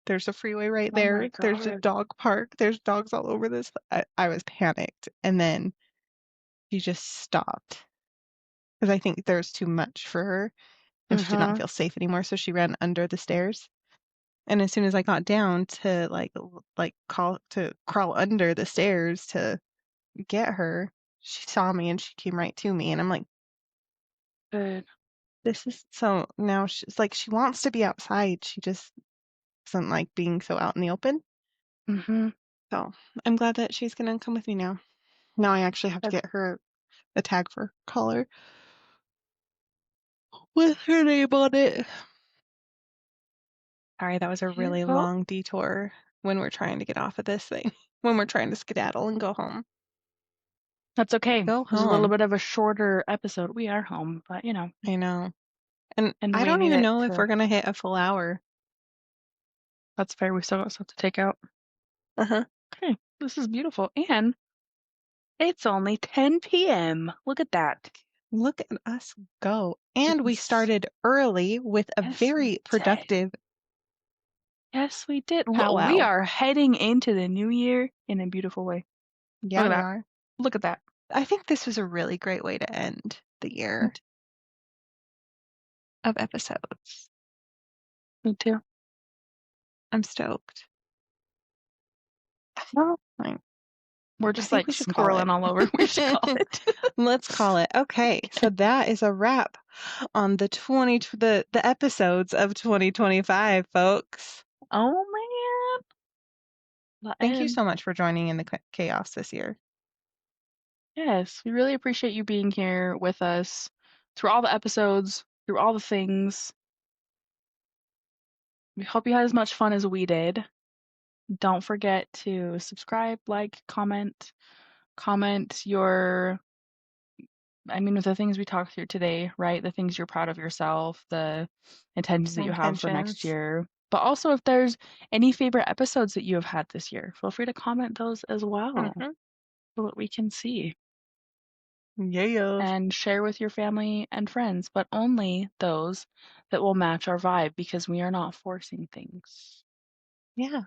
There's a freeway right Oh my there. There's a God. dog park. There's dogs all over this." I was panicked. And then she just stopped because I think there's too much for her and she did not Mm-hmm. feel safe anymore. So she ran under the stairs. And as soon as I got down to crawl under the stairs to get her, she saw me and she came right to me. And I'm like, Good. this is so now she's like, she wants to be outside. She just doesn't like being so out in the open. Mm-hmm. So I'm glad that she's gonna come with me now. Now I actually have to That's get her a tag for collar with her name on it. Sorry, that was a cute. really Well, long detour when we're trying to get off of this thing. When we're trying to skedaddle and go home. that's okay. Go This is a little home. bit of a shorter episode. We are home, but I know. And and I we don't need even it know if we're to. gonna hit a full hour. That's fair. We still got stuff to take out. Uh-huh. Okay, this is beautiful. And it's only 10 p.m. Look at that. Look at us go. And we Yes, started early with a yes, we very did. productive Yes, we did. We powwow. are heading into the new year in a beautiful way. Look Yeah, at we that. are. Look at that. I think this was a really great way to end the Me year too. of episodes. Me too. I'm stoked. Well, I, we're I just think like we should call squirreling all over. We should call it. it. Let's call it. Okay, so that is a wrap on the episodes of 2025, folks. Oh man. The Thank you end. so much for joining in the chaos this year. Yes, we really appreciate you being here with us through all the episodes, through all the things. We hope you had as much fun as we did. Don't forget to subscribe, like, comment your, with the things we talked through today, right? The things you're proud of yourself, the intentions that you have for next Intentions. year. But also, if there's any favorite episodes that you have had this year, feel free to comment those as well Mm-hmm. so that we can see. Yeah. And share with your family and friends, but only those that will match our vibe because we are not forcing things. Yeah.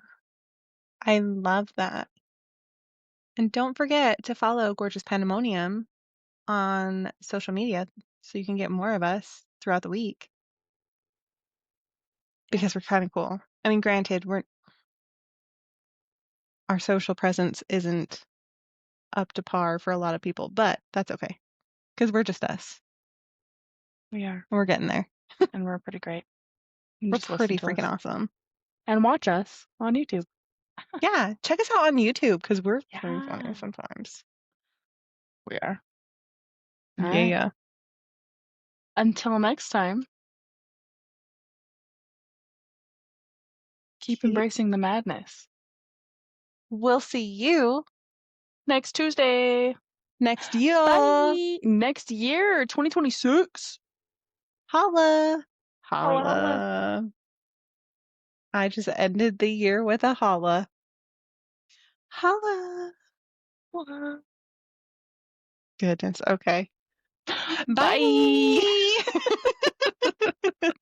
I love that. And don't forget to follow Gorgeous Pandemonium on social media so you can get more of us throughout the week because we're Yes, kind of cool. I mean, granted, our social presence isn't up to par for a lot of people, but that's okay because we're just us. we are. And we're getting there. And we're pretty great. You We're just listen pretty to freaking us awesome. and watch us on YouTube. Yeah, check us out on YouTube because we're very funny Yeah, sometimes. we are. All right. Yeah. Until next time, keep Keep- embracing the madness. We'll see you Next Tuesday. next year. Bye. Next year, 2026. Holla. Holla, holla. Holla. I just ended the year with a holla. Holla. Holla. Goodness. Okay. Bye. Bye.